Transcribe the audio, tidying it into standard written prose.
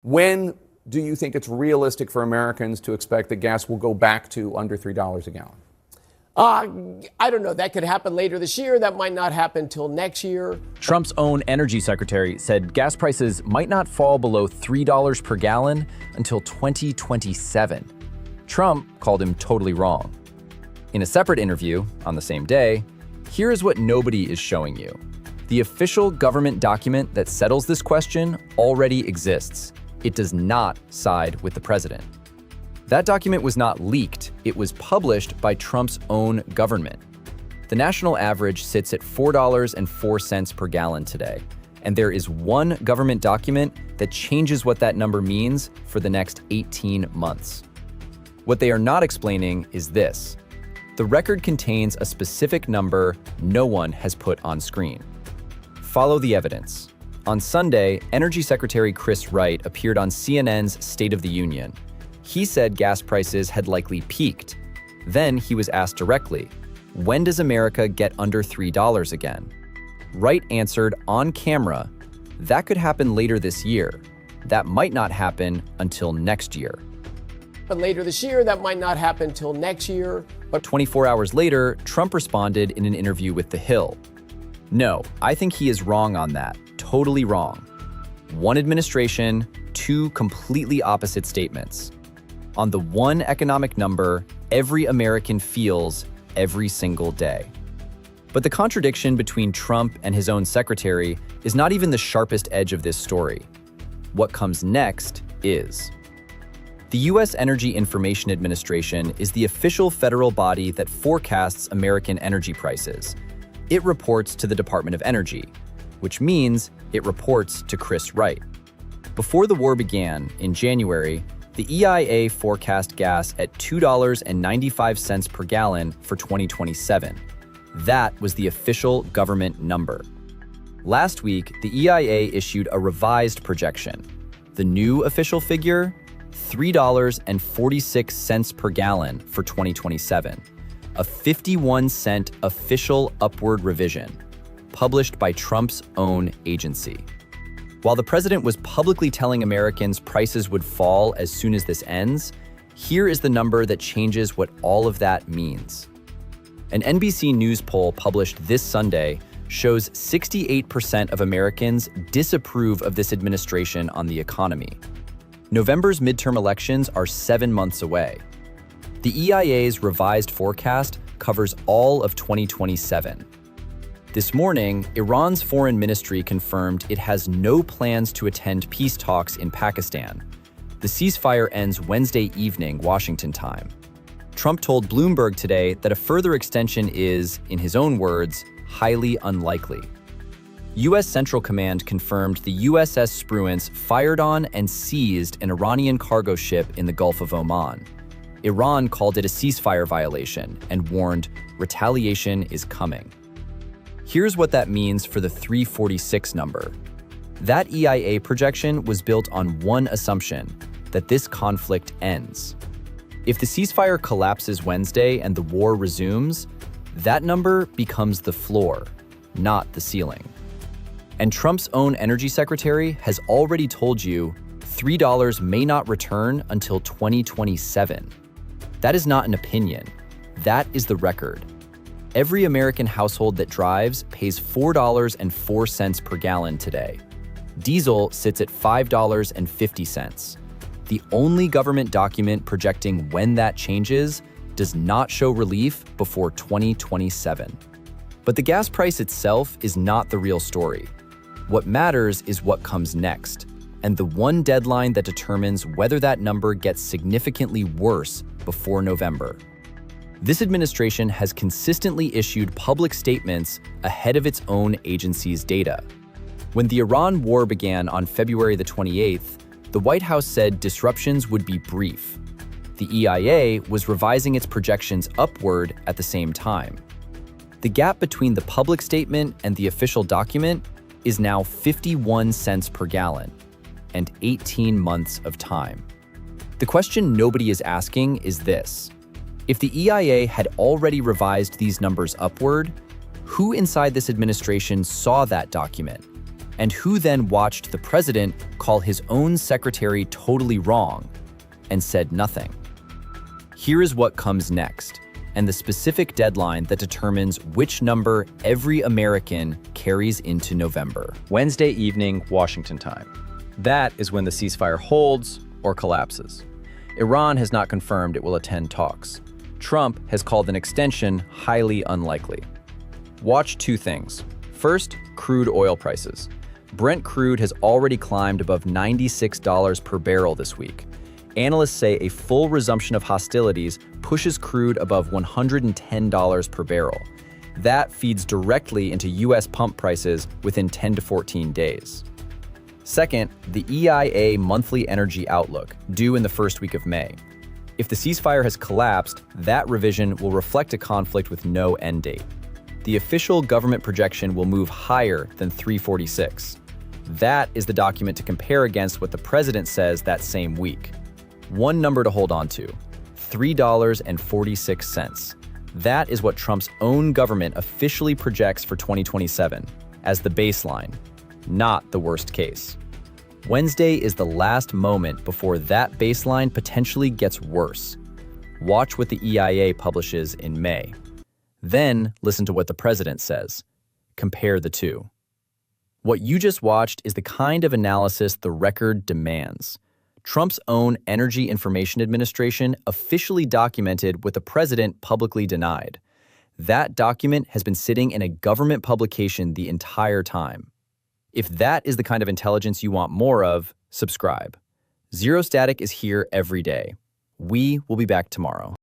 When do you think it's realistic for Americans to expect that gas will go back to under $3 a gallon? I don't know. That could happen later this year. That might not happen till next year. Trump's own Energy Secretary said gas prices might not fall below $3 per gallon until 2027. Trump called him totally wrong. In a separate interview on the same day, here is what nobody is showing you. The official government document that settles this question already exists. It does not side with the president. That document was not leaked, it was published by Trump's own government. The national average sits at $4.04 per gallon today, and there is one government document that changes what that number means for the next 18 months. What they are not explaining is this. The record contains a specific number no one has put on screen. Follow the evidence. On Sunday, Energy Secretary Chris Wright appeared on CNN's State of the Union. He said gas prices had likely peaked. Then he was asked directly, when does America get under $3 again? Wright answered on camera, that could happen later this year. That might not happen until next year. But later this year, that might not happen till next year. But 24 hours later, Trump responded in an interview with The Hill. No, I think he is wrong on that. Totally wrong. One administration, two completely opposite statements. On the one economic number every American feels every single day. But the contradiction between Trump and his own secretary is not even the sharpest edge of this story. What comes next is. The U.S. Energy Information Administration is the official federal body that forecasts American energy prices. It reports to the Department of Energy, which means it reports to Chris Wright. Before the war began, in January, the EIA forecast gas at $2.95 per gallon for 2027. That was the official government number. Last week, the EIA issued a revised projection. The new official figure? $3.46 per gallon for 2027, a 51-cent official upward revision, published by Trump's own agency. While the president was publicly telling Americans prices would fall as soon as this ends, here is the number that changes what all of that means. An NBC News poll published this Sunday shows 68% of Americans disapprove of this administration on the economy. November's midterm elections are 7 months away. The EIA's revised forecast covers all of 2027. This morning, Iran's foreign ministry confirmed it has no plans to attend peace talks in Pakistan. The ceasefire ends Wednesday evening, Washington time. Trump told Bloomberg today that a further extension is, in his own words, highly unlikely. U.S. Central Command confirmed the USS Spruance fired on and seized an Iranian cargo ship in the Gulf of Oman. Iran called it a ceasefire violation and warned retaliation is coming. Here's what that means for the 346 number. That EIA projection was built on one assumption, that this conflict ends. If the ceasefire collapses Wednesday and the war resumes, that number becomes the floor, not the ceiling. And Trump's own energy secretary has already told you $3 may not return until 2027. That is not an opinion. That is the record. Every American household that drives pays $4.04 per gallon today. Diesel sits at $5.50. The only government document projecting when that changes does not show relief before 2027. But the gas price itself is not the real story. What matters is what comes next, and the one deadline that determines whether that number gets significantly worse before November. This administration has consistently issued public statements ahead of its own agency's data. When the Iran war began on February the 28th, the White House said disruptions would be brief. The EIA was revising its projections upward at the same time. The gap between the public statement and the official document is now 51 cents per gallon and 18 months of time. The question nobody is asking is this. If the EIA had already revised these numbers upward, who inside this administration saw that document? and who then watched the president call his own secretary totally wrong and said nothing. Here is what comes next, and the specific deadline that determines which number every American carries into November. Wednesday evening, Washington time. That is when the ceasefire holds or collapses. Iran has not confirmed it will attend talks. Trump has called an extension highly unlikely. Watch two things. First, crude oil prices. Brent crude has already climbed above $96 per barrel this week. Analysts say a full resumption of hostilities pushes crude above $110 per barrel. That feeds directly into U.S. pump prices within 10 to 14 days. Second, the EIA monthly energy outlook, due in the first week of May. If the ceasefire has collapsed, that revision will reflect a conflict with no end date. The official government projection will move higher than 346. That is the document to compare against what the president says that same week. One number to hold on to, $3.46. That is what Trump's own government officially projects for 2027 as the baseline, not the worst case. Wednesday is the last moment before that baseline potentially gets worse. Watch what the EIA publishes in May. Then listen to what the president says. Compare the two. What you just watched is the kind of analysis the record demands. Trump's own Energy Information Administration officially documented what the president publicly denied. That document has been sitting in a government publication the entire time. If that is the kind of intelligence you want more of, subscribe. Zero Static is here every day. We will be back tomorrow.